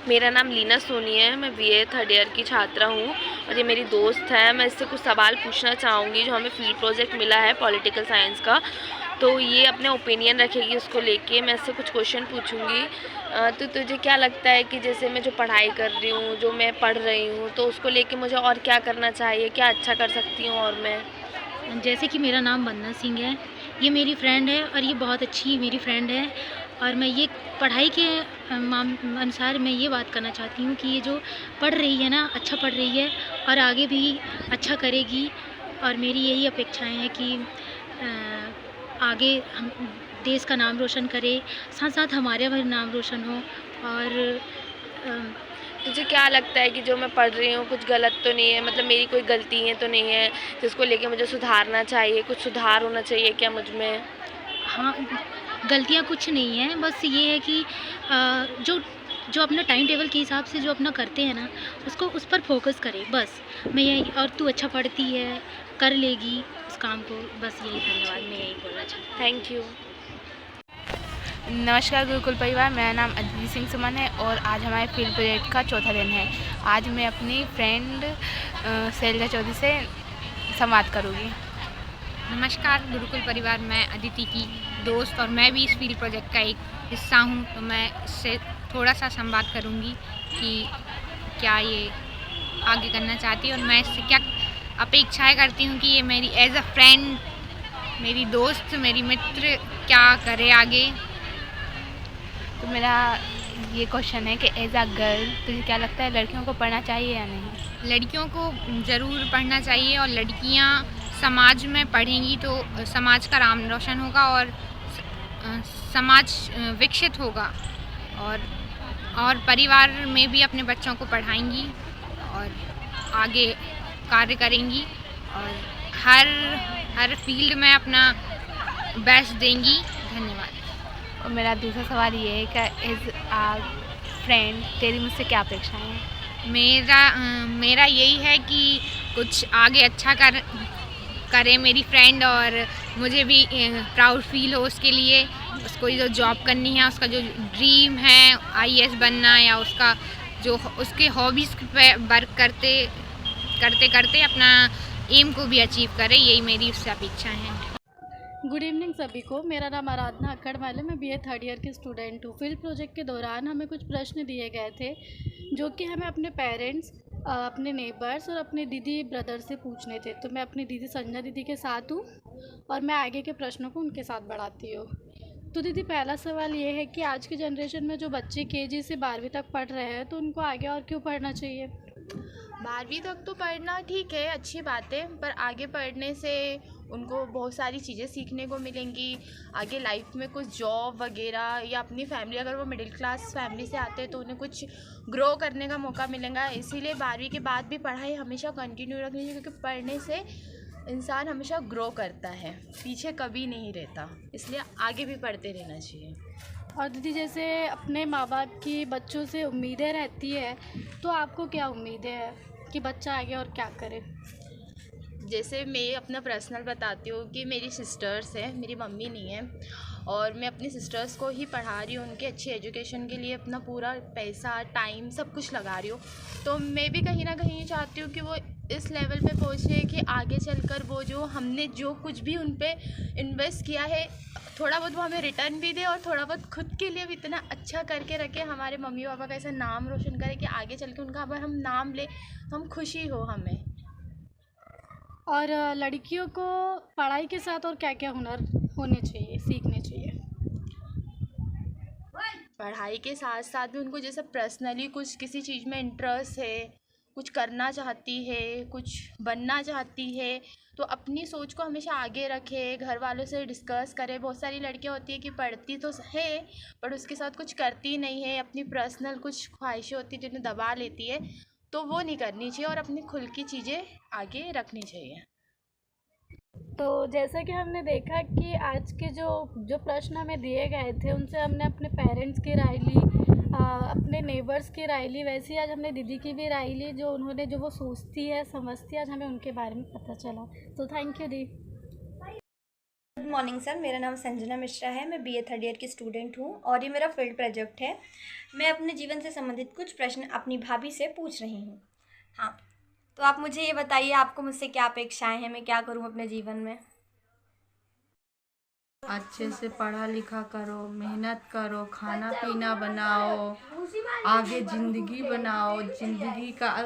मेरा नाम लीना सोनी है। मैं बीए थर्ड ईयर की छात्रा हूँ और ये मेरी दोस्त है। मैं इससे कुछ सवाल पूछना चाहूँगी जो हमें फील्ड प्रोजेक्ट मिला है पॉलिटिकल साइंस का। तो ये अपने ओपिनियन रखेगी उसको लेके। मैं इससे कुछ क्वेश्चन पूछूँगी। तो तुझे क्या लगता है कि जैसे मैं जो पढ़ाई कर रही हूँ, जो मैं पढ़ रही हूँ, तो उसको लेके मुझे और क्या करना चाहिए, क्या अच्छा कर सकती हूँ और मैं? जैसे कि मेरा नाम वंदना सिंह है, ये मेरी फ्रेंड है और ये बहुत अच्छी मेरी फ्रेंड है। और मैं ये पढ़ाई के अनुसार मैं ये बात करना चाहती हूँ कि ये जो पढ़ रही है ना, अच्छा पढ़ रही है और आगे भी अच्छा करेगी। और मेरी यही अपेक्षाएं हैं कि आगे हम देश का नाम रोशन करे, साथ साथ हमारे भी नाम रोशन हो। और अ, तुझे क्या लगता है कि जो मैं पढ़ रही हूँ कुछ गलत तो नहीं है, मतलब मेरी कोई गलतियाँ तो नहीं है जिसको लेके मुझे सुधारना चाहिए, कुछ सुधार होना चाहिए क्या मुझ में? हाँ, गलतियाँ कुछ नहीं हैं, बस ये है कि जो जो अपना टाइम टेबल के हिसाब से जो अपना करते हैं ना, उसको उस पर फ़ोकस करें बस। मैं यही, और तू अच्छा पढ़ती है, कर लेगी उस काम को, बस यही। धन्यवाद, मैं ठीक यही है, बोलना चाहती हूँ। Thank you. नमस्कार गुरुकुल परिवार, मेरा नाम अदिति सिंह सुमन है और आज हमारे फील्ड प्रोजेक्ट का चौथा दिन है। आज मैं अपनी फ्रेंड शैलजा चौधरी से संवाद करूँगी। नमस्कार गुरुकुल परिवार, मैं अदिति की दोस्त और मैं भी इस फील्ड प्रोजेक्ट का एक हिस्सा हूँ। तो मैं इससे थोड़ा सा संवाद करूँगी कि क्या ये आगे करना चाहती है और मैं इससे क्या अपेक्षाएं करती हूँ कि ये मेरी एज अ फ्रेंड, मेरी दोस्त, मेरी मित्र क्या करे आगे। तो मेरा ये क्वेश्चन है कि एज अ गर्ल तुझे क्या लगता है लड़कियों को पढ़ना चाहिए या नहीं? लड़कियों को ज़रूर पढ़ना चाहिए और लड़कियाँ समाज में पढ़ेंगी तो समाज का नाम रोशन होगा और समाज विकसित होगा। और परिवार में भी अपने बच्चों को पढ़ाएंगी और आगे कार्य करेंगी और हर हर फील्ड में अपना बेस्ट देंगी। धन्यवाद। और मेरा दूसरा सवाल ये है कि एज अ फ्रेंड तेरी मुझसे क्या अपेक्षाएं हैं? मेरा यही है कि कुछ आगे अच्छा करे मेरी फ्रेंड और मुझे भी प्राउड फील हो उसके लिए। उसको जो जॉब करनी है, उसका जो ड्रीम है आईएएस बनना, या उसका जो उसके हॉबीज़ पे वर्क करते करते करते अपना एम को भी अचीव करे, यही मेरी उससे अपेक्षाएं हैं। गुड इवनिंग सभी को। मेरा नाम आराधना अक्कड़वाले, मैं बीए थर्ड ईयर की स्टूडेंट हूँ। फील्ड प्रोजेक्ट के दौरान हमें कुछ प्रश्न दिए गए थे जो कि हमें अपने पेरेंट्स, अपने नेबर्स और अपने दीदी ब्रदर से पूछने थे। तो मैं अपनी दीदी संजना दीदी के साथ हूँ और मैं आगे के प्रश्नों को उनके साथ बढ़ाती हूँ। तो दीदी, पहला सवाल ये है कि आज के जनरेशन में जो बच्चे केजी से 12वीं तक पढ़ रहे हैं, तो उनको आगे और क्यों पढ़ना चाहिए? 12वीं तक तो पढ़ना ठीक है, अच्छी बात है, पर आगे पढ़ने से उनको बहुत सारी चीज़ें सीखने को मिलेंगी। आगे लाइफ में कुछ जॉब वगैरह, या अपनी फैमिली, अगर वो मिडिल क्लास फैमिली से आते हैं तो उन्हें कुछ ग्रो करने का मौका मिलेगा। इसीलिए 12वीं के बाद भी पढ़ाई हमेशा कंटिन्यू रखनी चाहिए, क्योंकि पढ़ने से इंसान हमेशा ग्रो करता है, पीछे कभी नहीं रहता। इसलिए आगे भी पढ़ते रहना चाहिए। और दीदी, जैसे अपने माँ बाप की बच्चों से उम्मीदें रहती है, तो आपको क्या उम्मीदें हैं कि बच्चा आगे और क्या करे? जैसे मैं अपना पर्सनल बताती हूँ कि मेरी सिस्टर्स हैं, मेरी मम्मी नहीं है, और मैं अपनी सिस्टर्स को ही पढ़ा रही हूँ। उनके अच्छी एजुकेशन के लिए अपना पूरा पैसा, टाइम, सब कुछ लगा रही हूँ। तो मैं भी कहीं ना कहीं चाहती हूँ कि वो इस लेवल पे पहुँचे कि आगे चलकर वो जो हमने जो कुछ भी उन पे इन्वेस्ट किया है, थोड़ा बहुत वो हमें रिटर्न भी दे, और थोड़ा बहुत खुद के लिए भी इतना अच्छा करके रखे, हमारे मम्मी पापा का ऐसा नाम रोशन करे कि आगे चल के उनका अगर हम नाम ले तो हम खुशी हो हमें। और लड़कियों को पढ़ाई के साथ और क्या क्या हुनर होने चाहिए, सीखने चाहिए? पढ़ाई के साथ साथ भी उनको जैसे पर्सनली कुछ किसी चीज़ में इंटरेस्ट है, कुछ करना चाहती है, कुछ बनना चाहती है, तो अपनी सोच को हमेशा आगे रखे, घर वालों से डिस्कस करे। बहुत सारी लड़कियां होती है कि पढ़ती तो है पर उसके साथ कुछ करती नहीं है, अपनी पर्सनल कुछ ख्वाहिशें होती है जिन्हें दबा लेती है, तो वो नहीं करनी चाहिए और अपनी खुल की चीज़ें आगे रखनी चाहिए। तो जैसा कि हमने देखा कि आज के जो जो प्रश्न हमें दिए गए थे, उनसे हमने अपने पेरेंट्स की राय ली, अपने नेबर्स की राय ली, वैसे ही आज हमने दीदी की भी राय ली, जो उन्होंने, जो वो सोचती है, समझती है, आज हमें उनके बारे में पता चला। तो thank you the. Good morning sir, मेरा नाम संजना मिश्रा है। मैं बीए थर्ड ईयर की स्टूडेंट हूँ और ये मेरा फील्ड प्रोजेक्ट है। मैं अपने जीवन से संबंधित कुछ प्रश्न अपनी भाभी से पूछ रही हूँ। हाँ, तो आप मुझे ये बताइए, आपको मुझसे क्या अपेक्षाएं हैं, मैं क्या करूँ अपने जीवन में? अच्छे से पढ़ा लिखा करो, मेहनत करो, खाना पीना बनाओ, आगे ज़िंदगी बनाओ। ज़िंदगी का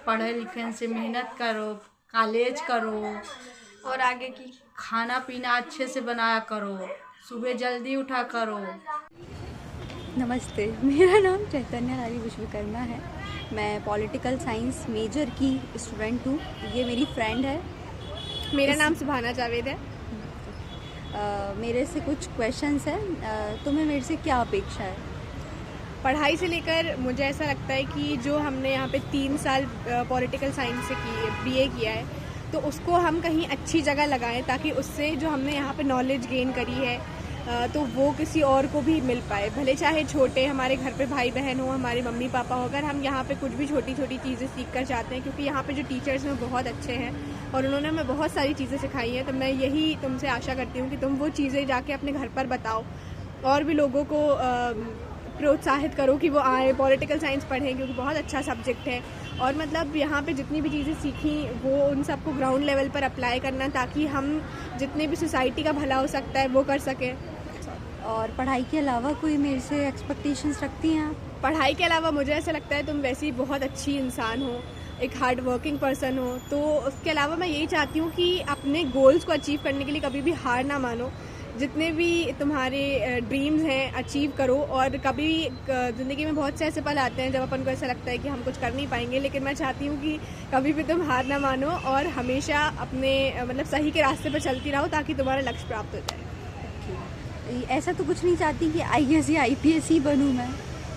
पढ़े लिखने से मेहनत करो, कॉलेज करो और आगे की? खाना पीना अच्छे से बनाया करो, सुबह जल्दी उठा करो। नमस्ते, मेरा नाम चैतन्य रानी विश्वकर्मा है। मैं पॉलिटिकल साइंस मेजर की स्टूडेंट हूँ। ये मेरी फ्रेंड है। मेरा नाम सुभाना जावेद है। मेरे से कुछ क्वेश्चंस हैं। तुम्हें मेरे से क्या अपेक्षा है? पढ़ाई से लेकर मुझे ऐसा लगता है कि जो हमने यहाँ पे 3 साल पॉलिटिकल साइंस से बीए किया है, तो उसको हम कहीं अच्छी जगह लगाएं ताकि उससे जो हमने यहाँ पे नॉलेज गेन करी है तो वो किसी और को भी मिल पाए। भले चाहे छोटे हमारे घर पे भाई बहन हो, हमारे मम्मी पापा हो, अगर हम यहाँ पे कुछ भी छोटी छोटी चीज़ें सीख कर जाते हैं, क्योंकि यहाँ पे जो टीचर्स हैं बहुत अच्छे हैं और उन्होंने हमें बहुत सारी चीज़ें सिखाई हैं। तो मैं यही तुमसे आशा करती हूँ कि तुम वो चीज़ें जाके अपने घर पर बताओ और भी लोगों को प्रोत्साहित करो कि वो आए, पॉलिटिकल साइंस पढ़ें, क्योंकि बहुत अच्छा सब्जेक्ट है। और मतलब यहाँ पे जितनी भी चीज़ें सीखी वो उन सबको ग्राउंड लेवल पर अप्लाई करना, ताकि हम जितने भी सोसाइटी का भला हो सकता है वो कर सकें। और पढ़ाई के अलावा कोई मेरे से एक्सपेक्टेशंस रखती हैं आप? पढ़ाई के अलावा मुझे ऐसा लगता है तुम वैसे ही बहुत अच्छी इंसान हो, एक हार्ड वर्किंग पर्सन हो, तो उसके अलावा मैं यही चाहती हूँ कि अपने गोल्स को अचीव करने के लिए कभी भी हार ना मानो। जितने भी तुम्हारे ड्रीम्स हैं अचीव करो। और कभी ज़िंदगी में बहुत से ऐसे पल आते हैं जब अपन को ऐसा लगता है कि हम कुछ कर नहीं पाएंगे, लेकिन मैं चाहती हूँ कि कभी भी तुम हार ना मानो और हमेशा अपने मतलब सही के रास्ते पर चलती रहो ताकि तुम्हारा लक्ष्य प्राप्त हो जाए। ऐसा तो कुछ नहीं चाहती कि IAS या IPS ही बनूँ मैं?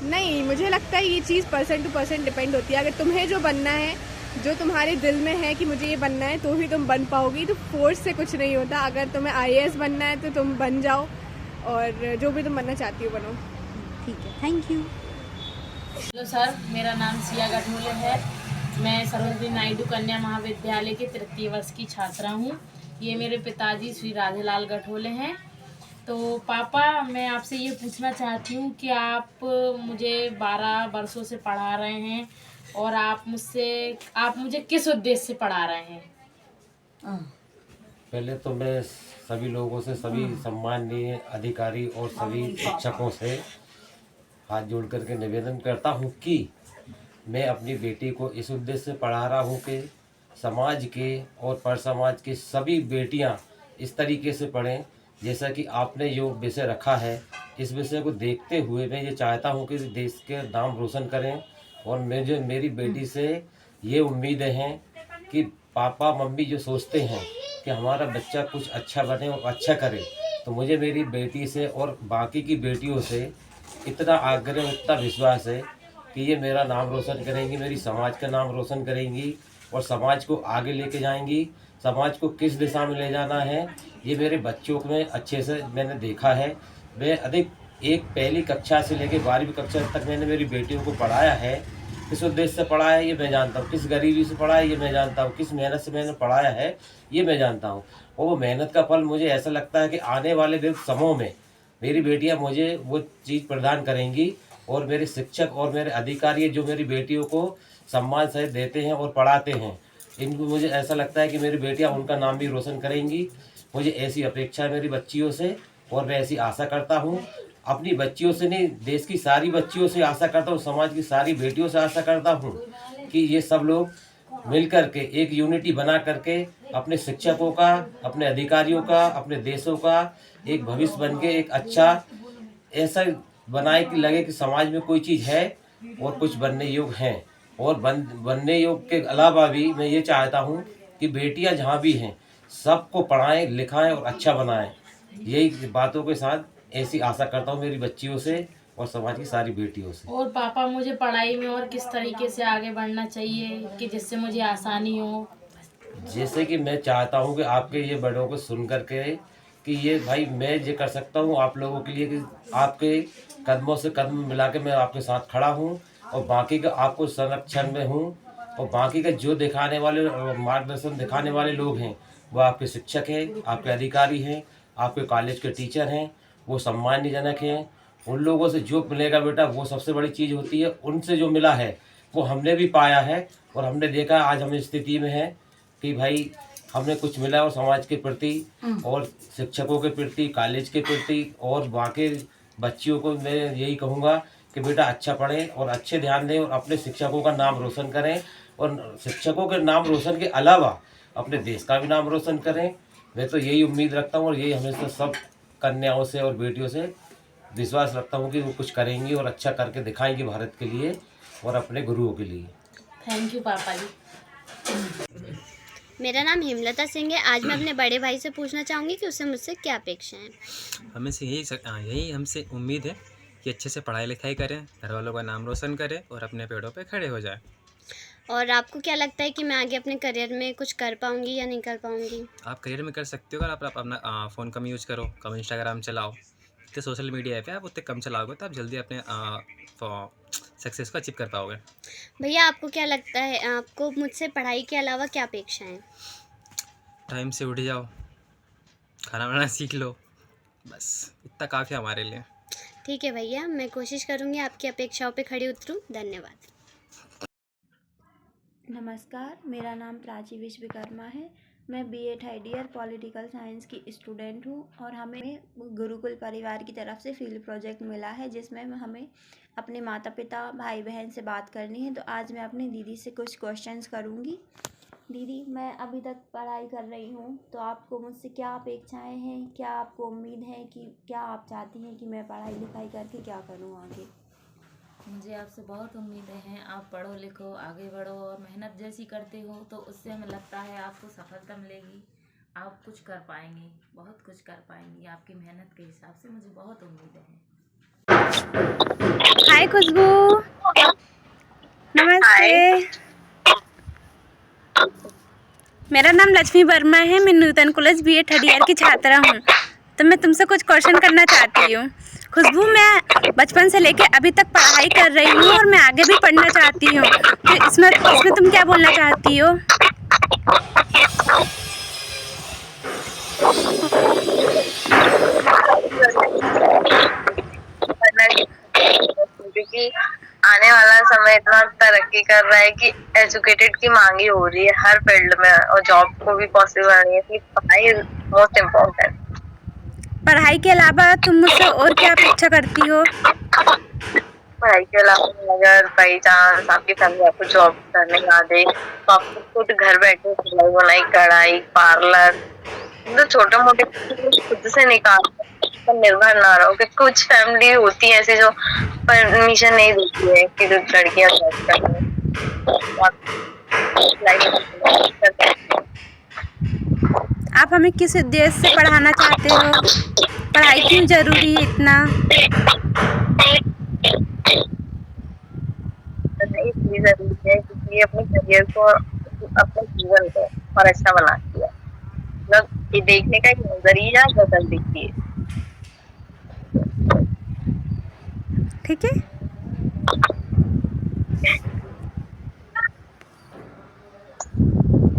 नहीं, मुझे लगता है ये चीज़ पर्सन टू पर्सन डिपेंड होती है। अगर तुम्हें जो बनना है, जो तुम्हारे दिल में है कि मुझे ये बनना है, तो ही तुम बन पाओगी। तो फोर्स से कुछ नहीं होता। अगर तुम्हें IAS बनना है तो तुम बन जाओ और जो भी तुम बनना चाहती हो बनो। ठीक है, थैंक यू। हेलो सर, मेरा नाम सिया गठोले है। मैं सरोजिनी नायडू कन्या महाविद्यालय के 3य वर्ष की छात्रा हूँ। ये मेरे पिताजी श्री राधेलाल गठोले हैं। तो पापा, मैं आपसे ये पूछना चाहती हूँ कि आप मुझे 12 वर्षों से पढ़ा रहे हैं और आप मुझे किस उद्देश्य से पढ़ा रहे हैं? पहले तो मैं सभी लोगों से, सभी सम्माननीय अधिकारी और सभी शिक्षकों से हाथ जोड़ करके निवेदन करता हूँ कि मैं अपनी बेटी को इस उद्देश्य से पढ़ा रहा हूँ कि समाज के और पर समाज की सभी बेटियाँ इस तरीके से पढ़ें जैसा कि आपने जो विषय रखा है। इस विषय को देखते हुए मैं ये चाहता हूँ कि देश के नाम रोशन करें। और मेरी बेटी से ये उम्मीदें हैं कि पापा मम्मी जो सोचते हैं कि हमारा बच्चा कुछ अच्छा बने और अच्छा करे, तो मुझे मेरी बेटी से और बाकी की बेटियों से इतना आग्रह, इतना विश्वास है कि ये मेरा नाम रोशन करेंगी, मेरी समाज का नाम रोशन करेंगी और समाज को आगे लेके जाएंगी। समाज को किस दिशा में ले जाना है ये मेरे बच्चों में अच्छे से मैंने देखा है। मैं अधिक पहली कक्षा से लेकर 12वीं कक्षा तक मैंने मेरी बेटियों को पढ़ाया है। किस उद्देश्य से पढ़ाया है ये मैं जानता हूँ, किस गरीबी से पढ़ाया है ये मैं जानता हूँ, किस मेहनत से मैंने पढ़ाया है ये मैं जानता हूँ। और वो मेहनत का फल मुझे ऐसा लगता है कि आने वाले समय में मेरी बेटियाँ मुझे वो चीज़ प्रदान करेंगी और मेरे शिक्षक और मेरे अधिकारी जो मेरी बेटियों को सम्मान सहित देते हैं और पढ़ाते हैं, इनको मुझे ऐसा लगता है कि मेरी बेटियाँ उनका नाम भी रोशन करेंगी। मुझे ऐसी अपेक्षा है मेरी बच्चियों से और मैं ऐसी आशा करता हूँ। अपनी बच्चियों से नहीं, देश की सारी बच्चियों से आशा करता हूँ, समाज की सारी बेटियों से आशा करता हूँ कि ये सब लोग मिल करके एक यूनिटी बना करके अपने शिक्षकों का, अपने अधिकारियों का, अपने देशों का एक भविष्य बन के एक अच्छा ऐसा बनाए कि लगे कि समाज में कोई चीज़ है और कुछ बनने योग्य हैं। और बनने योग्य के अलावा भी मैं ये चाहता हूँ कि बेटियाँ जहाँ भी हैं सबको पढ़ाएं, लिखाएं और अच्छा बनाएं। यही बातों के साथ ऐसी आशा करता हूँ मेरी बच्चियों से और समाज की सारी बेटियों से। और पापा, मुझे पढ़ाई में और किस तरीके से आगे बढ़ना चाहिए कि जिससे मुझे आसानी हो? जैसे कि मैं चाहता हूँ कि आपके ये बड़ों को सुन करके कि ये भाई मैं ये कर सकता हूँ आप लोगों के लिए कि आपके कदमों से कदम मिला के मैं आपके साथ खड़ा हूँ और बाकी का आपको संरक्षण में हूँ। और बाकी का जो दिखाने वाले मार्गदर्शन दिखाने वाले लोग हैं वो आपके शिक्षक हैं, आपके अधिकारी हैं आपके कॉलेज के टीचर हैं वो सम्मानजनक हैं। उन लोगों से जो मिलेगा बेटा वो सबसे बड़ी चीज़ होती है। उनसे जो मिला है वो हमने भी पाया है और हमने देखा आज हम इस स्थिति में हैं कि भाई हमने कुछ मिला और समाज के प्रति और शिक्षकों के प्रति, कॉलेज के प्रति और बाकी बच्चियों को मैं यही कहूँगा कि बेटा अच्छा पढ़ें और अच्छे ध्यान दें और अपने शिक्षकों का नाम रोशन करें और शिक्षकों के नाम रोशन के अलावा अपने देश का भी नाम रोशन करें। मैं तो यही उम्मीद रखता हूँ और यही हमेशा सब कन्याओं से और बेटियों से विश्वास रखता हूँ कि वो कुछ करेंगी और अच्छा करके दिखाएंगी भारत के लिए और अपने गुरुओं के लिए। थैंक यू पापा जी। मेरा नाम हेमलता सिंह है। आज मैं अपने बड़े भाई से पूछना चाहूँगी कि उससे मुझसे क्या अपेक्षा है। हमें से यही हमसे उम्मीद है कि अच्छे से पढ़ाई लिखाई करें, घर वालों का नाम रोशन करें और अपने पेड़ों पे खड़े हो जाएं। और आपको क्या लगता है कि मैं आगे अपने करियर में कुछ कर पाऊँगी या नहीं कर पाऊँगी? आप करियर में कर सकते हो अगर आप अपना फ़ोन कम यूज़ करो, कम इंस्टाग्राम चलाओ, जितने सोशल मीडिया ऐप है आप उतने कम चलाओगे तो आप जल्दी अपने सक्सेस को अचीव कर पाओगे। भैया आपको क्या लगता है, आपको मुझसे पढ़ाई के अलावा क्या अपेक्षा है? टाइम से उठ जाओ, खाना बनाना सीख लो, बस इतना काफ़ी हमारे लिए। ठीक है भैया, मैं कोशिश करूँगी आपकी अपेक्षाओं पे खड़ी उतरूँ। धन्यवाद। नमस्कार, मेरा नाम प्राची विश्वकर्मा है। मैं BA third year political science की स्टूडेंट हूँ और हमें गुरुकुल परिवार की तरफ से फील्ड प्रोजेक्ट मिला है जिसमें हमें अपने माता पिता भाई बहन से बात करनी है। तो आज मैं अपनी दीदी से कुछ क्वेश्चंस करूँगी। दीदी, मैं अभी तक पढ़ाई कर रही हूँ, तो आपको मुझसे क्या अपेक्षाएं हैं? क्या आपको उम्मीद है कि क्या आप चाहती हैं कि मैं पढ़ाई लिखाई करके क्या करूँ आगे? मुझे आपसे बहुत उम्मीदें हैं। आप पढ़ो लिखो, आगे बढ़ो और मेहनत जैसी करते हो तो उससे हमें लगता है आपको सफलता मिलेगी। आप कुछ कर पाएंगी, बहुत कुछ कर पाएंगी। आपकी मेहनत के हिसाब से मुझे बहुत उम्मीदें हैं। हाय खुशबू, नमस्ते। मेरा नाम लक्ष्मी वर्मा है। मैं नूतन कॉलेज बीए थर्ड ईयर की छात्रा हूँ। तो मैं तुमसे कुछ क्वेश्चन करना चाहती हूँ। खुशबू, मैं बचपन से लेकर अभी तक पढ़ाई कर रही हूँ और मैं आगे भी पढ़ना चाहती हूँ, तो इसमें तुम क्या बोलना चाहती हो? क्योंकि आने वाला समय इतना तरक्की कर रहा है कि एजुकेटेड की मांगी हो रही है हर फील्ड में और जॉब को भी पॉसिबल नहीं है, इसलिए पढ़ाई मोस्ट इम्पोर्टेंट। पढ़ाई के अलावा तुम मुझसे और क्या अपेक्षा करती हो? पढ़ाई के अलावा अगर बाई चांस आपकी फैमिली आपको जॉब करने ना दे तो आपको खुद घर बैठे सिलाई बुनाई कढ़ाई पार्लर तो छोटे मोटे खुद से निकाल पर निर्भर ना रहो। कि कुछ फैमिली होती है ऐसी जो परमिशन नहीं देती है कि लड़कियां जॉब करें। आप हमें किस उद्देश्य से पढ़ाना चाहते हो? पढ़ाई क्यों जरूरी है इतना? इसलिए जरूरी है क्योंकि अपने करियर को अपने जीवन को और अच्छा बनाती है। मतलब ये देखने का एक नजरिया बदल देती है। ठीक है,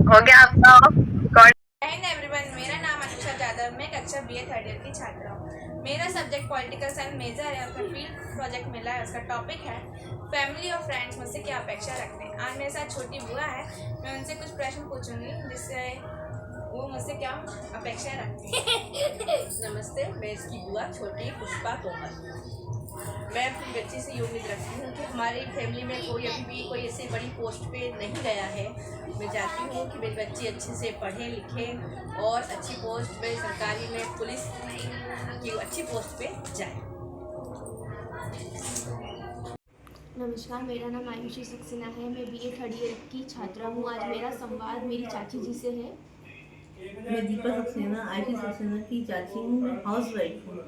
हो गया आपका रिकॉर्ड। एवरीवन, मेरा नाम अनुषा जादव, मैं कक्षा बीए थर्ड ईयर की छात्रा हूँ। मेरा सब्जेक्ट पॉलिटिकल साइंस मेजर है। उसका फील्ड प्रोजेक्ट मिला है। उसका टॉपिक है फैमिली और फ्रेंड्स मुझसे क्या अपेक्षा रखते हैं। आज मेरे साथ छोटी बुआ है, मैं उनसे कुछ प्रश्न पूछूंगी जिससे वो मुझसे क्या अपेक्षा रखते हैं। नमस्ते, मैं इसकी बुआ छोटी पुष्पा तोमर। मैं अपनी बच्ची से ये उम्मीद रखती हूँ कि हमारी फैमिली में कोई अभी भी कोई ऐसी बड़ी पोस्ट पे नहीं गया है। मैं चाहती हूँ कि मेरी बच्ची अच्छे से पढ़े लिखे और अच्छी पोस्ट पे, सरकारी में, पुलिस की अच्छी पोस्ट पे जाए। नमस्कार, मेरा नाम आयुषी सक्सेना है। मैं बीए थर्ड ईयर की छात्रा हूँ। आज मेरा संवाद मेरी चाची जी से है। मैं दीपा सक्सेना, आयुषी सक्सेना की चाची हूँ। मैं हाउस वाइफ हूँ।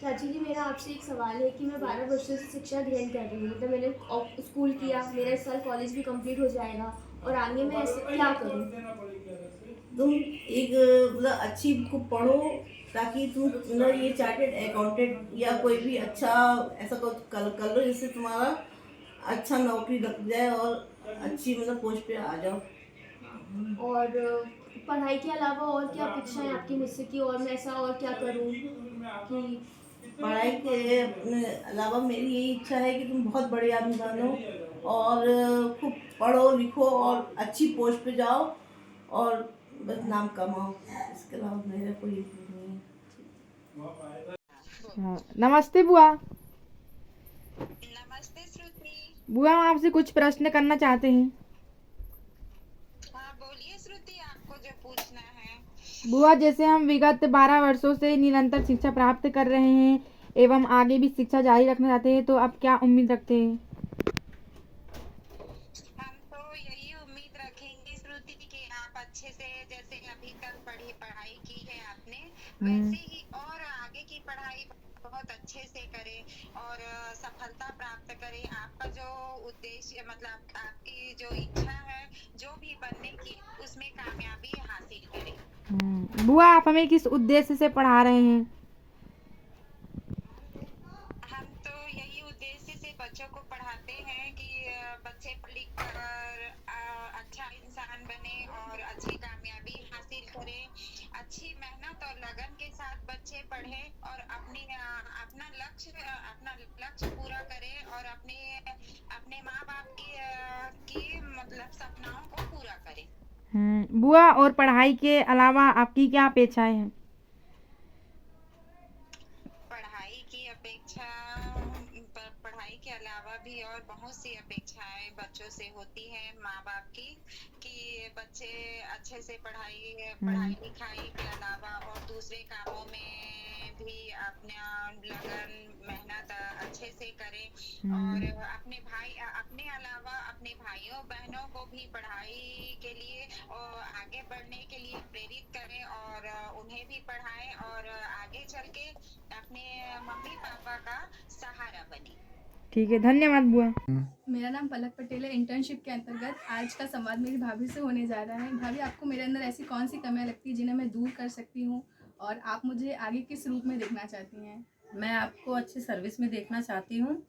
चाची जी, मेरा आपसे एक सवाल है कि मैं 12 वर्षों से शिक्षा ग्रहण कर रही हूँ। मतलब मैंने स्कूल किया, मेरा इस साल कॉलेज भी कंप्लीट हो जाएगा और आगे मैं ऐसे क्या करूँ? तुम एक मतलब अच्छी बुक पढ़ो ताकि तुम मतलब ये चार्टेड अकाउंटेंट या कोई भी अच्छा ऐसा कर लो जिससे तुम्हारा अच्छा नौकरी लग जाए और अच्छी मतलब पोस्ट पे आ जाओ। और पढ़ाई के अलावा और क्या अपेक्षाएं आपकी मुझसे कि और मैं ऐसा और क्या करूं कि पढ़ाई के अलावा मेरी यही इच्छा है कि तुम बहुत बड़े आदमी बनो और खूब पढ़ो लिखो और अच्छी पोस्ट पे जाओ और बस नाम कमाओ। इसके अलावा मेरा कोई नहीं है। हाँ, नमस्ते बुआ। नमस्ते श्रुति। बुआ हम आपसे कुछ प्रश्न करना चाहते हैं। हाँ बोलिए श्रुति, आपको जो पूछना है। बुआ जैसे हम विगत 12 वर्षों से निरंतर शिक्षा प्राप्त कर रहे हैं एवं आगे भी शिक्षा जारी रखना चाहते हैं, तो आप क्या उम्मीद रखते हैं? हम तो यही उम्मीद रखेंगे श्रुति कि आप अच्छे से जैसे अभी तक पढ़ाई की है आपने वैसे ही और आगे की पढ़ाई बहुत अच्छे से करें और सफलता प्राप्त करें। आपका जो उद्देश्य मतलब आपकी जो इच्छा है जो भी बनने की उसमें कामयाबी हासिल करें। बुआ आप हमें किस उद्देश्य से पढ़ा रहे हैं? हम तो यही उद्देश्य से बच्चों को पढ़ाते हैं कि बच्चे पढ़ लिख कर अच्छा इंसान बने और अच्छी कामयाबी हासिल करें। अच्छी मेहनत और लगन के साथ बच्चे पढ़ें और अपना लक्ष्य पूरा करें और अपने माँ बाप की मतलब सपनाओं को पूरा करें। बुआ और पढ़ाई के अलावा आपकी क्या अपेक्षाएं हैं? पढ़ाई के अलावा भी और बहुत सी अपेक्षाएं बच्चों से होती है माँ बाप की कि बच्चे अच्छे से पढ़ाई लिखाई के अलावा और दूसरे कामों में भी अपना लगन मेहनत अच्छे से करें और अपने अलावा अपने भाइयों बहनों को भी पढ़ाई के लिए और आगे बढ़ने के लिए प्रेरित करें और उन्हें भी पढ़ाएं और आगे चल के अपने मम्मी पापा का सहारा बने। ठीक है, धन्यवाद बुआ। मेरा नाम पलक पटेल है। इंटर्नशिप के अंतर्गत आज का संवाद मेरी भाभी से होने जा रहा है। भाभी, आपको मेरे अंदर ऐसी कौन सी कमियां लगती है जिन्हें मैं दूर कर सकती हूँ और आप मुझे आगे किस रूप में देखना चाहती हैं? मैं आपको अच्छी सर्विस में देखना चाहती हूँ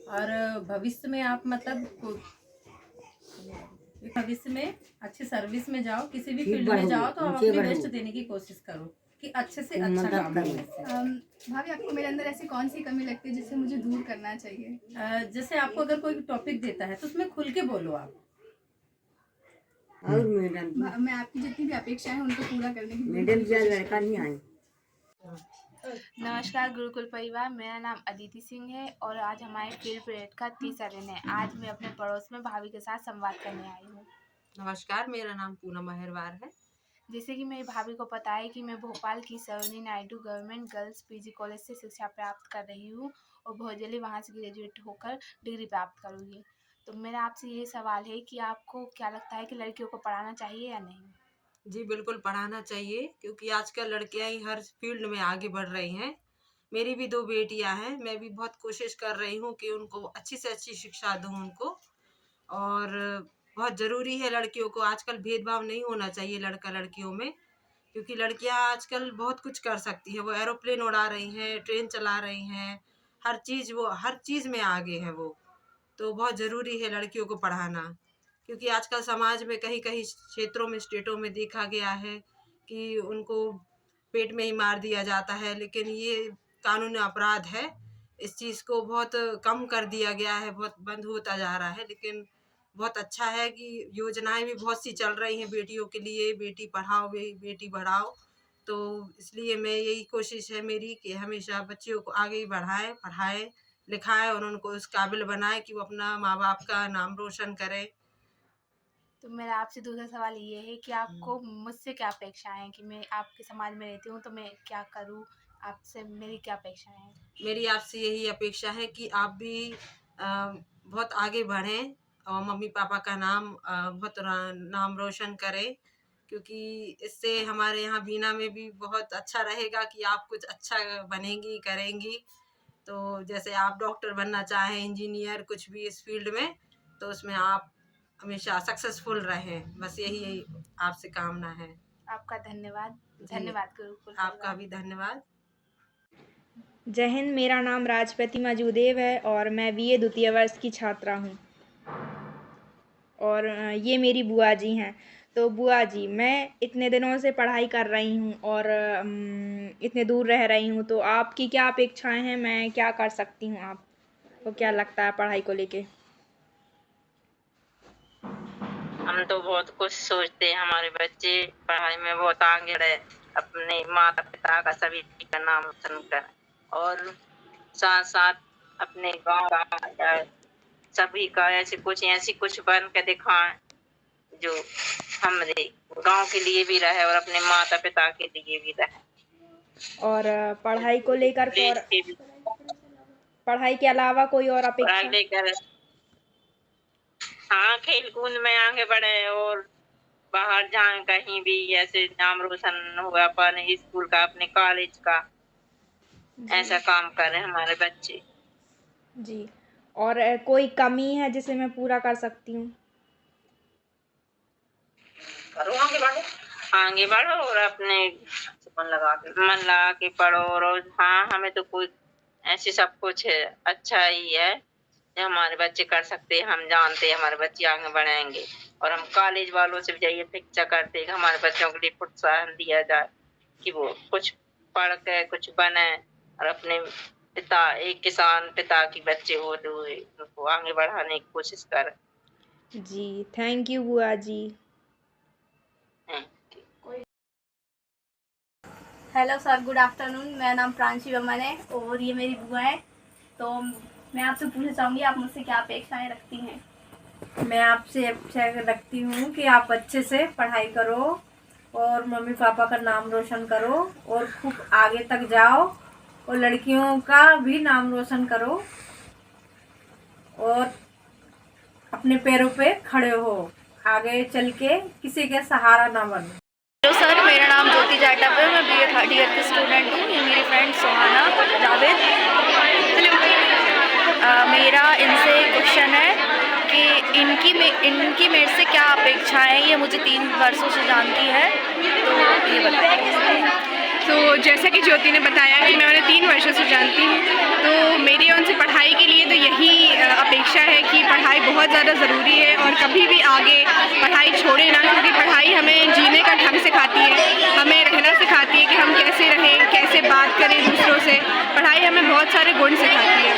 और भविष्य में आप मतलब भविष्य में अच्छी सर्विस में जाओ, किसी भी फील्ड में जाओ तो आप अपनी बेस्ट देने की कोशिश करो कि अच्छे से अच्छा काम करें। भाभी, आपको मेरे अंदर ऐसी कौन सी कमी लगती है जिसे मुझे दूर करना चाहिए? जैसे आपको अगर कोई टॉपिक देता है तो उसमें खुल के बोलो आप। और मैं आपकी जितनी भी अपेक्षाएं हैं उनको पूरा करने की लड़का नहीं आई। नमस्कार गुरुकुल परिवार, मेरा नाम अदिति सिंह है और आज हमारे फील्ड प्रोजेक्ट का 30वां दिन है। आज मैं अपने पड़ोस में भाभी के साथ संवाद करने आई हूँ। नमस्कार, मेरा नाम पूनम अहिरवार है। जैसे कि मेरी भाभी को पता है कि मैं भोपाल की Sarojini Naidu government girls PG college से शिक्षा प्राप्त कर रही हूँ और बहुत जल्दी वहाँ से ग्रेजुएट होकर डिग्री प्राप्त करूँगी। तो मेरा आपसे ये सवाल है कि आपको क्या लगता है कि लड़कियों को पढ़ाना चाहिए या नहीं? जी बिल्कुल पढ़ाना चाहिए, क्योंकि आजकल लड़कियां ही हर फील्ड में आगे बढ़ रही हैं। मेरी भी 2 बेटियां हैं, मैं भी बहुत कोशिश कर रही हूँ कि उनको अच्छी से अच्छी शिक्षा दूँ उनको। और बहुत ज़रूरी है लड़कियों को, आजकल भेदभाव नहीं होना चाहिए लड़का लड़कियों में, क्योंकि लड़कियां आजकल बहुत कुछ कर सकती हैं। वो एरोप्लेन उड़ा रही हैं, ट्रेन चला रही हैं, हर चीज़ में आगे हैं वो। तो बहुत ज़रूरी है लड़कियों को पढ़ाना, क्योंकि आजकल समाज में कहीं कहीं क्षेत्रों में स्टेटों में देखा गया है कि उनको पेट में ही मार दिया जाता है, लेकिन ये कानूनी अपराध है। इस चीज़ को बहुत कम कर दिया गया है, बहुत बंद होता जा रहा है। लेकिन बहुत अच्छा है कि योजनाएं भी बहुत सी चल रही हैं बेटियों के लिए, बेटी पढ़ाओ बेटी बढ़ाओ। तो इसलिए मैं यही कोशिश है मेरी कि हमेशा बच्चियों को आगे बढ़ाएं, पढ़ाएं लिखाएं और उनको इस काबिल बनाएं कि वो अपना माँ बाप का नाम रोशन करें। तो मेरा आपसे दूसरा सवाल ये है कि आपको मुझसे क्या अपेक्षाएं हैं कि मैं आपके समाज में रहती हूँ तो मैं क्या करूँ? आपसे मेरी क्या अपेक्षाएं हैं? मेरी आपसे यही अपेक्षा है कि आप भी बहुत आगे बढ़ें और मम्मी पापा का बहुत नाम रोशन करें, क्योंकि इससे हमारे यहाँ बीना में भी बहुत अच्छा रहेगा कि आप कुछ अच्छा बनेंगी करेंगी। तो जैसे आप डॉक्टर बनना चाहें, इंजीनियर, कुछ भी इस फील्ड में, तो उसमें आप हमेशा सक्सेसफुल रहें, बस यही आपसे कामना है। आपका धन्यवाद। धन्यवाद गुरुकुल। आपका भी धन्यवाद। जय हिंद, मेरा नाम राजपति मजूदेव है और मैं बीए द्वितीय वर्ष की छात्रा हूँ और ये मेरी बुआ जी हैं। तो बुआ जी, मैं इतने दिनों से पढ़ाई कर रही हूँ और इतने दूर रह रही हूँ, तो आपकी क्या अपेक्षाएं हैं, मैं क्या कर सकती हूँ, आपको क्या लगता है पढ़ाई को लेके? हम तो बहुत कुछ सोचते हैं, हमारे बच्चे पढ़ाई में बहुत आगे बढ़े, अपने माता पिता का सभी का नाम रोशन करें और साथ साथ अपने गांव का सभी का ऐसी कुछ बन के दिखाएं जो हमारे गांव के लिए भी रहे और अपने माता पिता के लिए भी रहे। और पढ़ाई को लेकर देश के भी पढ़ाई के अलावा कोई और पढ़ाई अपेक्षा? लेकर हाँ खेल कूद में आगे बढ़े और बाहर जाए कहीं भी, ऐसे नाम रोशन हुआ अपने स्कूल का अपने कॉलेज का, ऐसा काम करें हमारे बच्चे। जी, और कोई कमी है जिसे मैं पूरा कर सकती हूँ? करो आगे बढ़ो और अपने मन लगा के पढ़ो और हाँ हमें तो कोई ऐसे सब कुछ है अच्छा ही है जो हमारे बच्चे कर सकते हैं, हम जानते हैं हमारे बच्चे आगे बढ़ेंगे और हम कॉलेज वालों से भी यही अपेक्षा करते हैं कि हमारे बच्चों के लिए प्रोत्साहन दिया जाए कि वो कुछ पढ़ के कुछ बने और अपने पिता एक किसान पिता की बच्चे हो तो उनको आगे बढ़ाने की कोशिश करें। जी, थैंक यू बुआ जी। Hello sir, good afternoon. मेरा नाम प्रांशी वर्मा है और ये मेरी बुआ है। तो मैं आपसे पूछना चाहूँगी, आप मुझसे क्या अपेक्षाएं रखती हैं? मैं आपसे अपेक्षा रखती हूँ कि आप अच्छे से पढ़ाई करो और मम्मी पापा का नाम रोशन करो और खूब आगे तक जाओ और लड़कियों का भी नाम रोशन करो और अपने पैरों पे खड़े हो, आगे चल के किसी के सहारा ना बनो। हेलो सर, मेरा नाम ज्योति जाटव है, मैं बीए थर्ड ईयर की स्टूडेंट हूँ। ये मेरी फ्रेंड सुहाना जावेद। मेरा इनसे क्वेश्चन है कि इनकी मेरे से क्या अपेक्षाएं हैं, ये मुझे 3 वर्षों से जानती है, तो ये बताइए। तो जैसा कि ज्योति ने बताया कि मैं उन्हें 3 वर्षों से जानती हूँ, तो मेरी उनसे पढ़ाई के लिए तो यही अपेक्षा है कि पढ़ाई बहुत ज़्यादा ज़रूरी है और कभी भी आगे पढ़ाई छोड़े ना, क्योंकि पढ़ाई हमें जीने का ढंग सिखाती है, हमें रहना सिखाती है कि हम कैसे रहें, कैसे बात करें दूसरों से। पढ़ाई हमें बहुत सारे गुण सिखाती है।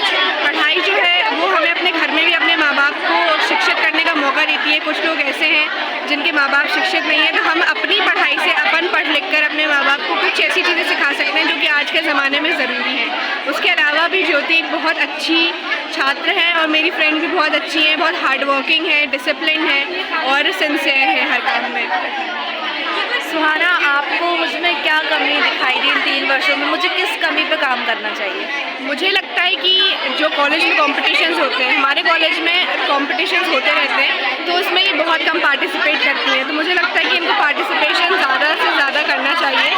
पढ़ाई जो है वो हमें अपने घर में भी अपने माँ बाप को शिक्षित करने का मौका देती है। कुछ लोग ऐसे हैं जिनके माँ बाप शिक्षित नहीं है, तो हम अपनी पढ़ाई से अपन पढ़ लिख कर अपने माँ बाप को कुछ ऐसी चीज़ें सिखा सकते हैं जो कि आज के ज़माने में ज़रूरी है। उसके अलावा भी ज्योति एक बहुत अच्छी छात्र है और मेरी फ्रेंड भी बहुत अच्छी है, बहुत हार्ड वर्किंग है, डिसिप्लिन है और सिंसियर है हर काम में। सुहाना, आपको मुझमें क्या कमी दिखाई दी इन 3 वर्षों में? मुझे किस कमी पे काम करना चाहिए? मुझे लगता है कि जो कॉलेज में कॉम्पिटिशन्स होते हैं, हमारे कॉलेज में कॉम्पिटिशन्स होते रहते हैं, तो उसमें ये बहुत कम पार्टिसिपेट करती हैं। तो मुझे लगता है कि इनको पार्टिसिपेशन ज़्यादा से ज़्यादा करना चाहिए।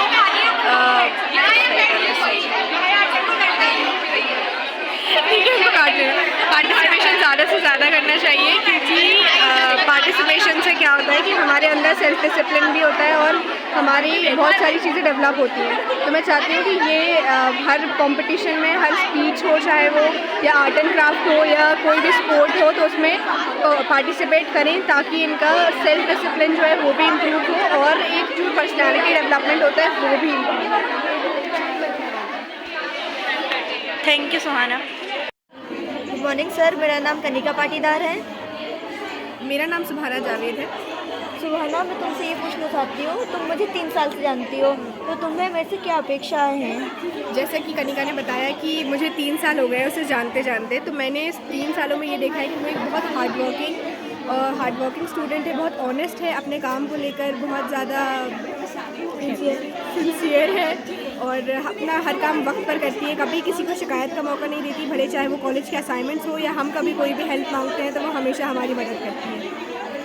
पार्टिसिपेशन ज़्यादा से ज़्यादा करना चाहिए, क्योंकि पार्टिसिपेशन से क्या होता है कि हमारे अंदर सेल्फ डिसिप्लिन भी होता है और हमारी बहुत सारी चीज़ें डेवलप होती हैं। तो मैं चाहती हूँ कि ये हर कंपटीशन में, हर स्पीच हो, चाहे वो या आर्ट एंड क्राफ्ट हो या कोई भी स्पोर्ट हो, तो उसमें पार्टिसिपेट करें ताकि इनका सेल्फ डिसिप्लिन जो है वो भी इम्प्रूव हो और एक जो पर्सनैलिटी डेवलपमेंट होता है वो भी इम्प्रूव हो। Thank you Suhana. Good morning sir, मेरा नाम कनिका पाटीदार है। मेरा नाम सुहाना जावेद है। सुहाना, मैं तुमसे ये पूछना चाहती हूँ, तुम मुझे 3 साल से जानती हो, तो तुम्हें मेरे से क्या अपेक्षाएं हैं? जैसा कि कनिका ने बताया कि मुझे 3 साल हो गए उसे जानते जानते, तो मैंने इस 3 सालों में ये देखा है कि वो एक बहुत हार्ड वर्किंग स्टूडेंट है, बहुत ऑनेस्ट है, अपने काम को लेकर बहुत ज़्यादा सिंसियर है और अपना हर काम वक्त पर करती है, कभी किसी को शिकायत का मौका नहीं देती, भले चाहे वो कॉलेज के असाइनमेंट्स हो या हम कभी कोई भी हेल्प मांगते हैं तो वो हमेशा हमारी मदद करती है।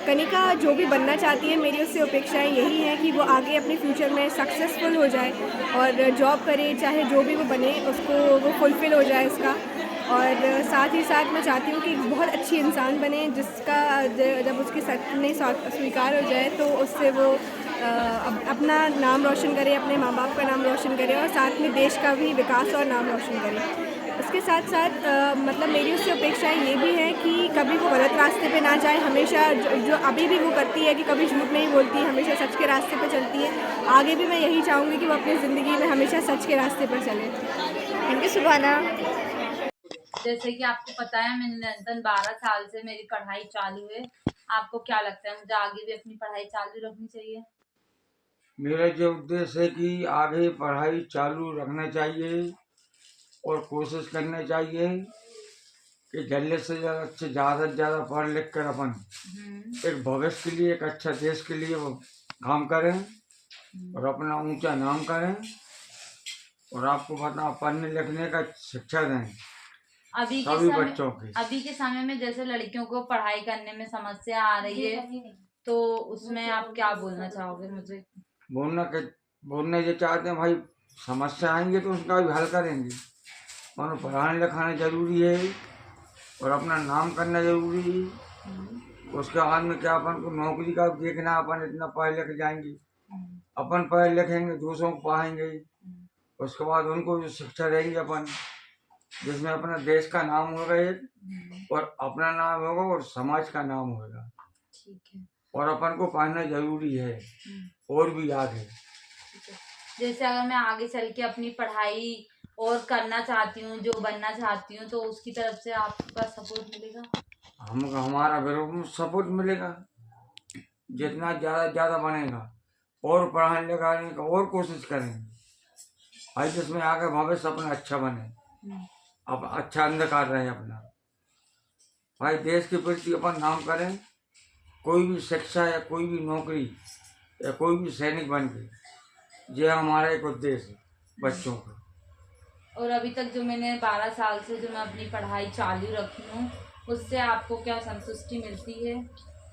कनिका जो भी बनना चाहती है, मेरी उससे अपेक्षाएं यही हैं कि वो आगे अपने फ्यूचर में सक्सेसफुल हो जाए और जॉब करे, चाहे जो भी वो बने उसको वो फुलफ़िल हो जाए उसका। और साथ ही साथ मैं चाहती हूँ कि बहुत अच्छी इंसान बने, जिसका जब उसके सपने स्वीकार हो जाए तो उससे वो अपना नाम रोशन करे, अपने माँ बाप का नाम रोशन करे और साथ में देश का भी विकास और नाम रोशन करे। उसके साथ साथ मतलब मेरी उससे अपेक्षाएं ये भी हैं कि कभी वो गलत रास्ते पे ना जाए, हमेशा जो अभी भी वो करती है कि कभी झूठ नहीं बोलती, हमेशा सच के रास्ते पे चलती है। आगे भी मैं यही चाहूँगी कि वो अपनी ज़िंदगी में हमेशा सच के रास्ते पर चले। Thank you Subhana. जैसे कि आपको पता है मैं लंदन 12 साल से मेरी पढ़ाई चालू है। आपको क्या लगता है मुझे आगे भी अपनी पढ़ाई चालू रखनी चाहिए? मेरा जो उद्देश्य है कि आगे पढ़ाई चालू रखना चाहिए और कोशिश करना चाहिए कि जल्द से ज़्यादा से ज़्यादा पढ़ लिख कर अपन एक भविष्य के लिए, एक अच्छा देश के लिए वो काम करें और अपना ऊंचा नाम करें और आपको पता पढ़ने लिखने का शिक्षा दें सभी बच्चों के। अभी के समय में जैसे लड़कियों को पढ़ाई करने में समस्या आ रही है, तो उसमें आप क्या बोलना चाहोगे मुझे? बोलना ये चाहते हैं भाई, समस्या आएंगे तो उसका भी हल करेंगे। और पढ़ाना लिखाना जरूरी है और अपना नाम करना जरूरी है। उसके बाद में क्या अपन को नौकरी का देखना, अपन इतना पढ़े लिख जाएंगे, अपन पढ़े लिखेंगे दूसरों को पढ़ाएंगे, उसके बाद उनको जो शिक्षा देंगे अपन, जिसमें अपना देश का नाम होगा एक और अपना नाम होगा और समाज का नाम होगा। ठीक है। और अपन को पढ़ना जरूरी है और भी आगे। जैसे अगर मैं आगे चल के अपनी पढ़ाई और करना चाहती हूँ, जो बनना चाहती हूँ, तो उसकी तरफ से आपका सपोर्ट मिलेगा? हमारा बिल्कुल सपोर्ट मिलेगा। जितना ज़्यादा बनेगा और पढ़ाने लिखाने का और कोशिश करेंगे भाई, जिसमें आगे भविष्य अपना अच्छा बने, अब अच्छा अंधकार रहे अपना भाई, देश के प्रति अपन नाम करें। कोई भी शिक्षा या कोई भी नौकरी या कोई भी सैनिक बन के, ये हमारा एक उद्देश्य है बच्चों का। और अभी तक जो मैंने 12 साल से जो मैं अपनी पढ़ाई चालू रखी हूँ, उससे आपको क्या संतुष्टि मिलती है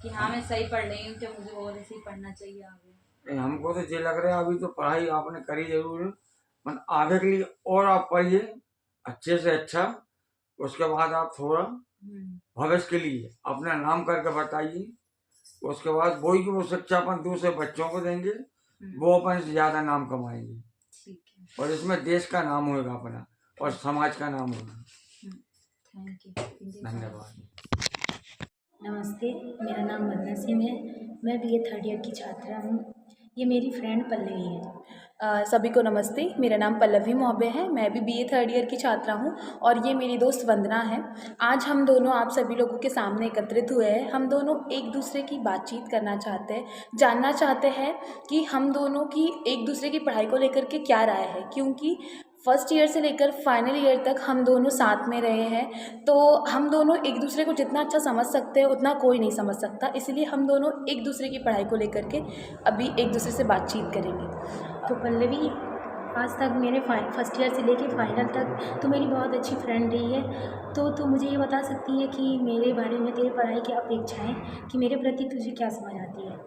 कि हाँ मैं सही पढ़ रही हूँ, क्या मुझे और ऐसे ही पढ़ना चाहिए आगे? हमको तो ये लग रहा है अभी तो पढ़ाई आपने करी जरूर है, पर आगे के लिए और आप पढ़िए अच्छे से अच्छा। उसके बाद आप थोड़ा भविष्य के लिए अपना नाम करके बताइए। उसके बाद वही की वो शिक्षा अपन दूसरे बच्चों को देंगे, वो अपन से ज्यादा नाम कमाएंगे और इसमें देश का नाम होगा अपना और समाज का नाम होगा। Thank you. धन्यवाद। नमस्ते, मेरा नाम वंदना सिंह है। मैं बीए थर्ड ईयर की छात्रा हूँ। ये मेरी फ्रेंड पल्लवी है। सभी को नमस्ते, मेरा नाम पल्लवी मोहब्बे है। मैं भी बीए थर्ड ईयर की छात्रा हूँ और ये मेरी दोस्त वंदना है। आज हम दोनों आप सभी लोगों के सामने एकत्रित हुए हैं। हम दोनों एक दूसरे की बातचीत करना चाहते हैं, जानना चाहते हैं कि हम दोनों की एक दूसरे की पढ़ाई को लेकर के क्या राय है, क्योंकि फर्स्ट ईयर से लेकर फाइनल ईयर तक हम दोनों साथ में रहे हैं। तो हम दोनों एक दूसरे को जितना अच्छा समझ सकते हैं उतना कोई नहीं समझ सकता, इसलिए हम दोनों एक दूसरे की पढ़ाई को लेकर के अभी एक दूसरे से बातचीत करेंगे। तो पल्लवी, आज तक मेरे फर्स्ट ईयर से लेके फाइनल तक तो मेरी बहुत अच्छी फ्रेंड रही है। तो तू मुझे ये बता सकती है कि मेरे बारे में तेरी पढ़ाई की अपेक्षाएं, कि मेरे प्रति तुझे क्या समझ आती है?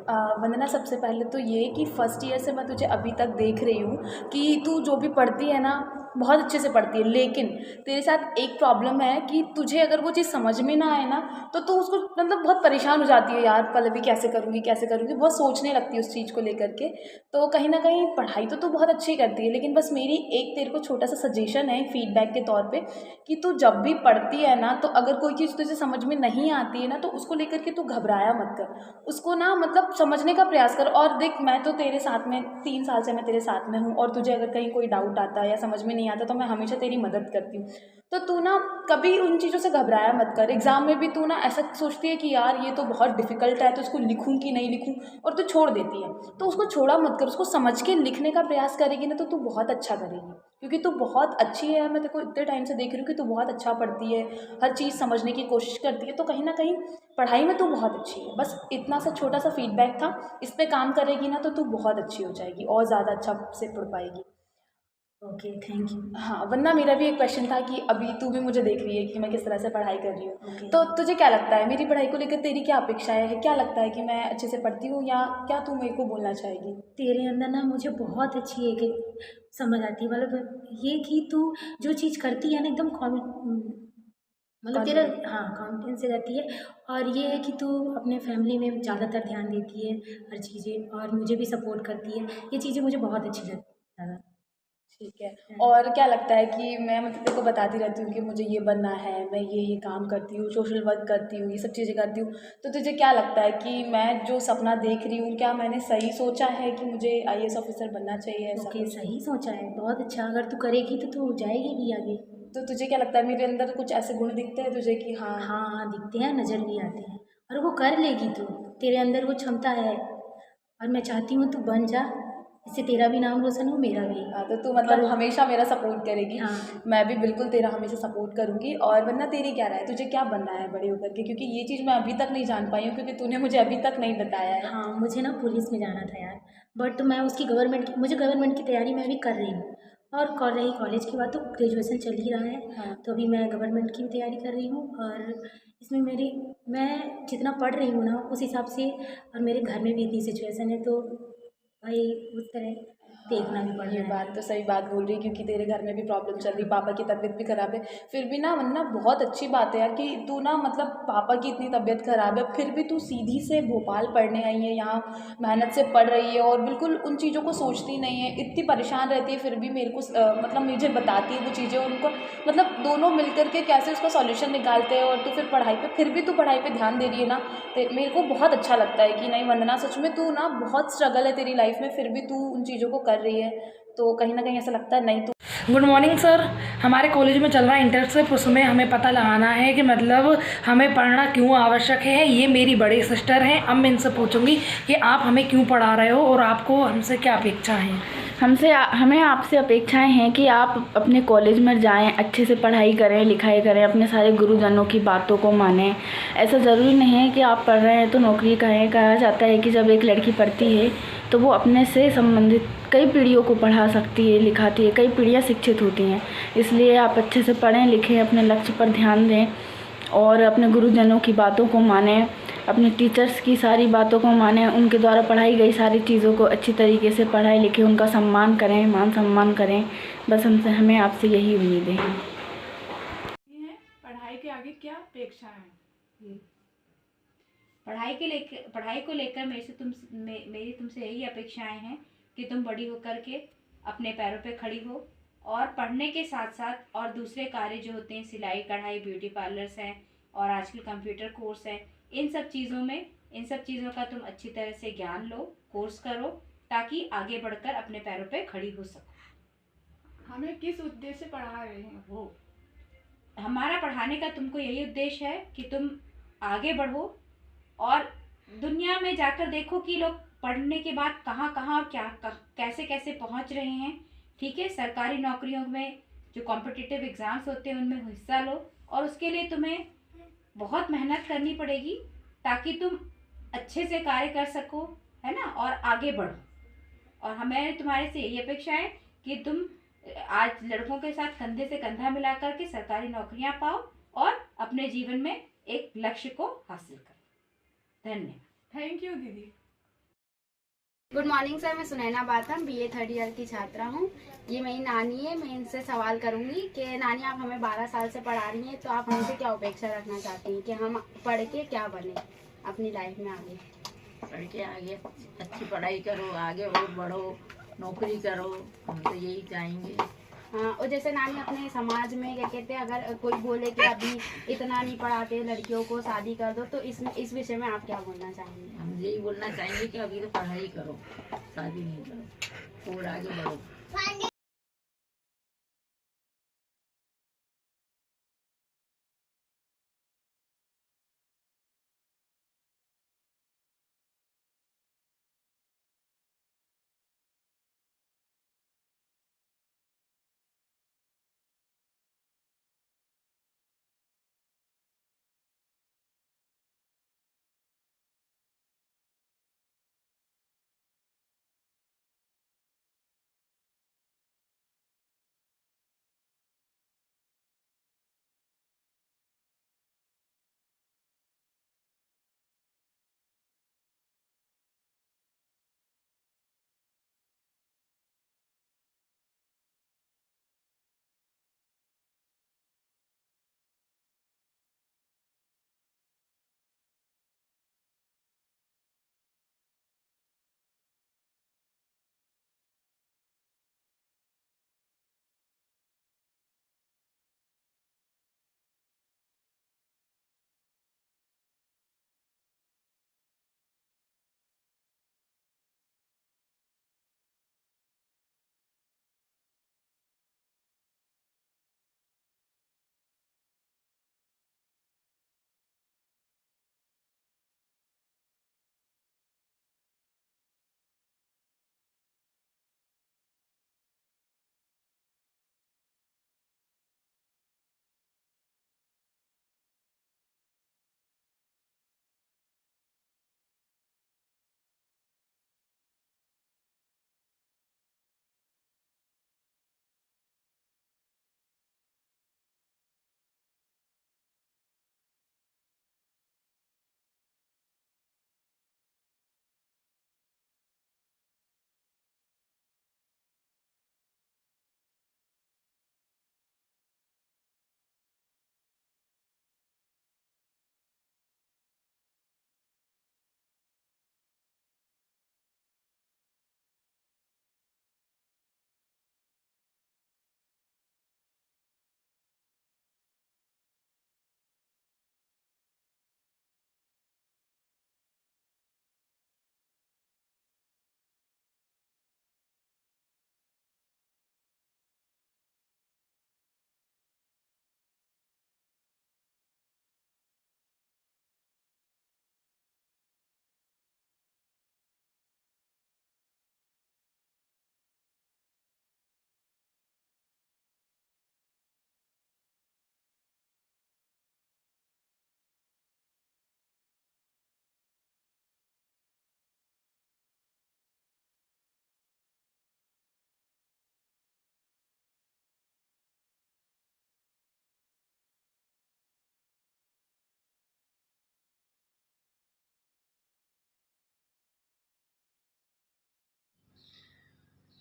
वंदना, सबसे पहले तो ये कि फ़र्स्ट ईयर से मैं तुझे अभी तक देख रही हूँ कि तू जो भी पढ़ती है ना बहुत अच्छे से पढ़ती है, लेकिन तेरे साथ एक प्रॉब्लम है कि तुझे अगर वो चीज़ समझ में ना आए ना तो तू उसको मतलब बहुत परेशान हो जाती है। यार पल्लवी कैसे करूँगी, बहुत सोचने लगती है उस चीज़ को लेकर के। तो कहीं ना कहीं पढ़ाई तो तू बहुत अच्छी करती है, लेकिन बस मेरी एक तेरे को छोटा सा सजेशन है फीडबैक के तौर पे कि तू जब भी पढ़ती है ना, तो अगर कोई चीज़ तुझे समझ में नहीं आती है ना, तो उसको लेकर के तू घबराया मत कर, उसको ना मतलब समझने का प्रयास कर। और देख, मैं तो तेरे साथ में 3 साल से मैं तेरे साथ में हूँ और तुझे अगर कहीं कोई डाउट आता है या समझ में नहीं आता तो मैं हमेशा तेरी मदद करती हूँ। तो तू ना कभी उन चीज़ों से घबराया मत कर। एग्ज़ाम में भी तू ना ऐसा सोचती है कि यार ये तो बहुत डिफ़िकल्ट है, तो इसको लिखूँ कि नहीं लिखूँ, और तू छोड़ देती है। तो उसको छोड़ा मत कर, उसको समझ के लिखने का प्रयास करेगी ना तो तू बहुत अच्छा करेगी, क्योंकि तू बहुत अच्छी है। मैं तेरे को इतने टाइम से देख रही हूँ कि तू बहुत अच्छा पढ़ती है, हर चीज़ समझने की कोशिश करती है, तो कहीं ना कहीं पढ़ाई में तू बहुत अच्छी है। बस इतना सा छोटा सा फीडबैक था, इस पर काम करेगी ना तो तू बहुत अच्छी हो जाएगी और ज़्यादा अच्छा से पढ़ पाएगी। Okay, thank you. हाँ वरना मेरा भी एक क्वेश्चन था कि अभी तू भी मुझे देख रही है कि मैं किस तरह से पढ़ाई कर रही हूँ, तो तुझे क्या लगता है मेरी पढ़ाई को लेकर तेरी क्या अपेक्षाएं है? क्या लगता है कि मैं अच्छे से पढ़ती हूँ, या क्या तू मेरे को बोलना चाहेगी? तेरे अंदर ना मुझे बहुत अच्छी एक समझ आती है, मतलब ये कि तू जो चीज़ करती है ना एकदम मतलब तेरा कॉन्फिडेंस से रहती है। और ये है कि तू अपने फैमिली में ज़्यादातर ध्यान देती है हर चीज़ें, और मुझे भी सपोर्ट करती है। ये चीज़ें मुझे बहुत अच्छी लगा। ठीक है। और क्या लगता है कि मैं मतलब तेरे को बताती रहती हूँ कि मुझे ये बनना है, मैं ये काम करती हूँ, सोशल वर्क करती हूँ, ये सब चीज़ें करती हूँ, तो तुझे क्या लगता है कि मैं जो सपना देख रही हूँ क्या मैंने सही सोचा है कि मुझे आईएएस ऑफिसर बनना चाहिए, ऐसा ओके, कुछ? सही सोचा है, बहुत अच्छा। अगर तू करेगी तो तू जाएगी भी आगे। तो तुझे क्या लगता है मेरे अंदर कुछ ऐसे गुण दिखते हैं तुझे कि हाँ? हाँ हाँ, दिखते हैं, नज़र भी आते हैं, और वो कर लेगी तू। तेरे अंदर वो क्षमता है, और मैं चाहती हूँ तू बन जा, इससे तेरा भी नाम रोशन हो, मेरा भी। हाँ, तो तू मतलब और हमेशा मेरा सपोर्ट करेगी। हाँ। मैं भी बिल्कुल तेरा हमेशा सपोर्ट करूँगी। और वरना तेरी क्या राय है, तुझे क्या बनना है बड़े होकर के? क्योंकि ये चीज़ मैं अभी तक नहीं जान पाई हूँ, क्योंकि तूने मुझे अभी तक नहीं बताया है। हाँ, मुझे ना पुलिस में जाना था यार, बट मैं उसकी मुझे गवर्नमेंट की तैयारी मैं अभी कर रही हूँ। और कर रही कॉलेज के बाद तो ग्रेजुएशन चल ही रहा है। हाँ। तो अभी मैं गवर्नमेंट की भी तैयारी कर रही हूँ, और इसमें मैं जितना पढ़ रही हूँ ना उस हिसाब से, और मेरे घर में भी इतनी सिचुएशन है, तो भाई उस तरह देखना भी पड़ ये रहा है। बात तो सही बात बोल रही है, क्योंकि तेरे घर में भी प्रॉब्लम चल रही, पापा की तबीयत भी ख़राब है। फिर भी ना वरना बहुत अच्छी बात है यार कि तू ना मतलब पापा की इतनी तबीयत ख़राब है फिर भी तू सीधी से भोपाल पढ़ने आई है, यहाँ मेहनत से पढ़ रही है और बिल्कुल उन चीज़ों को सोचती नहीं है, इतनी परेशान रहती है, फिर भी मेरे को मतलब मुझे बताती है वो चीज़ें, उनको मतलब दोनों मिल कर के कैसे उसका सॉल्यूशन निकालते हैं। और तू फिर पढ़ाई पे, फिर भी तू पढ़ाई पे ध्यान दे रही है ना, तो मेरे को बहुत अच्छा लगता है कि नहीं वंदना, सच में तू ना बहुत स्ट्रगल है तेरी लाइफ में, फिर भी तू उन चीज़ों को कर रही है, तो कहीं ना कहीं ऐसा लगता है नहीं तू। Good morning sir. हमारे कॉलेज में चल रहा है इंटर्नशिप, उसमें हमें पता लगाना है कि मतलब हमें पढ़ना क्यों आवश्यक है। ये मेरी बड़ी सिस्टर हैं, अब मैं इनसे पूछूंगी कि आप हमें क्यों पढ़ा रहे हो और आपको हमसे क्या अपेक्षा है। हमें आपसे अपेक्षाएं हैं कि आप अपने कॉलेज में जाएं, अच्छे से पढ़ाई करें, लिखाई करें, अपने सारे गुरुजनों की बातों को मानें। ऐसा ज़रूरी नहीं है कि आप पढ़ रहे हैं तो नौकरी करें। कहा जाता है कि जब एक लड़की पढ़ती है तो वो अपने से संबंधित कई पीढ़ियों को पढ़ा सकती है, लिखाती है, कई पीढ़ियाँ शिक्षित होती हैं। इसलिए आप अच्छे से पढ़ें लिखें, अपने लक्ष्य पर ध्यान दें और अपने गुरुजनों की बातों को मानें, अपने टीचर्स की सारी बातों को मानें, उनके द्वारा पढ़ाई गई सारी चीज़ों को अच्छी तरीके से पढ़ाई लिखें, उनका सम्मान करें, मान सम्मान करें। बस हमें आपसे यही उम्मीदें हैं। पढ़ाई के आगे क्या अपेक्षा है? पढ़ाई को लेकर मेरी तुमसे यही अपेक्षाएं हैं कि तुम बड़ी होकर के अपने पैरों पे खड़ी हो, और पढ़ने के साथ साथ और दूसरे कार्य जो होते हैं, सिलाई कढ़ाई, ब्यूटी पार्लर्स हैं और आजकल कंप्यूटर कोर्स है, इन सब चीज़ों का तुम अच्छी तरह से ज्ञान लो, कोर्स करो, ताकि आगे बढ़कर अपने पैरों पे खड़ी हो सको। हमें किस उद्देश्य से पढ़ा रहे हैं वो? हमारा पढ़ाने का तुमको यही उद्देश्य है कि तुम आगे बढ़ो और दुनिया में जाकर देखो कि लोग पढ़ने के बाद कहाँ कहाँ और कैसे कैसे पहुँच रहे हैं। ठीक है, सरकारी नौकरियों में जो कॉम्पिटिटिव एग्ज़ाम्स होते हैं उनमें हिस्सा लो, और उसके लिए तुम्हें बहुत मेहनत करनी पड़ेगी ताकि तुम अच्छे से कार्य कर सको, है ना, और आगे बढ़ो। और हमें तुम्हारे से यही अपेक्षा है कि तुम आज लड़कों के साथ कंधे से कंधा मिलाकर के सरकारी नौकरियां पाओ और अपने जीवन में एक लक्ष्य को हासिल करो। धन्यवाद। थैंक यू दीदी। गुड मॉर्निंग सर, मैं Sunaina Batham BA third year की छात्रा हूँ। ये मेरी नानी है, मैं इनसे सवाल करूँगी कि नानी आप हमें 12 साल से पढ़ा रही हैं, तो आप हमसे क्या अपेक्षा रखना चाहती हैं कि हम पढ़ के क्या बने अपनी लाइफ में आगे? पढ़ के आगे अच्छी पढ़ाई करो, आगे बहुत बढ़ो, नौकरी करो, हम तो यही चाहेंगे। हाँ, और जैसे नानी अपने समाज में क्या कहते हैं, अगर कोई बोले कि अभी इतना नहीं पढ़ाते, लड़कियों को शादी कर दो, तो इस विषय में आप क्या बोलना चाहेंगे? हम यही बोलना चाहेंगे कि अभी तो पढ़ाई करो, शादी नहीं करो और आगे बढ़ो।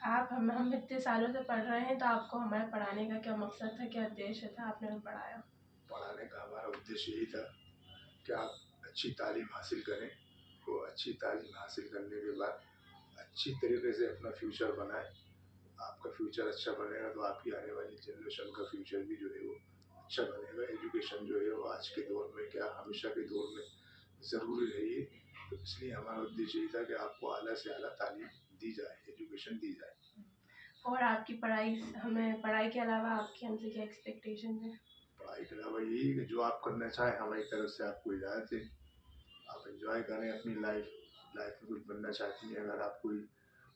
आप हम इतने सालों से पढ़ रहे हैं, तो आपको हमारे पढ़ाने का क्या मकसद था, क्या उद्देश्य था, आपने हमें पढ़ाया? पढ़ाने का हमारा उद्देश्य यही था कि आप अच्छी तालीम हासिल करें, वो अच्छी तालीम हासिल करने के बाद अच्छी तरीके से अपना फ्यूचर बनाएं। आपका फ्यूचर अच्छा बनेगा तो आपकी आने वाली जनरेशन का फ्यूचर भी जो है वो अच्छा बनेगा। एजुकेशन जो है वो आज के दौर में क्या हमेशा के दौर में ज़रूरी है ये, तो इसलिए हमारा उद्देश्य यही था कि आपको आला से आला तालीम दी जाए, एजुकेशन दी जाए। और आपकी पढ़ाई, हमें पढ़ाई के अलावा आपकी हमसे क्या एक्सपेक्टेशन है? पढ़ाई के अलावा यही है कि जो आप करना चाहें हमारी तरफ से आपको इजाज़त है। आप एंजॉय करें अपनी लाइफ में कुछ बनना चाहती हैं, अगर आप कोई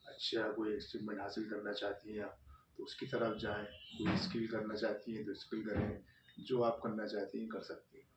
अच्छा कोई अचीवमेंट हासिल करना चाहती हैं आप, तो उसकी तरफ जाएं। कोई स्किल करना चाहती हैं तो स्किल करें, जो आप करना चाहती हैं कर सकती हैं।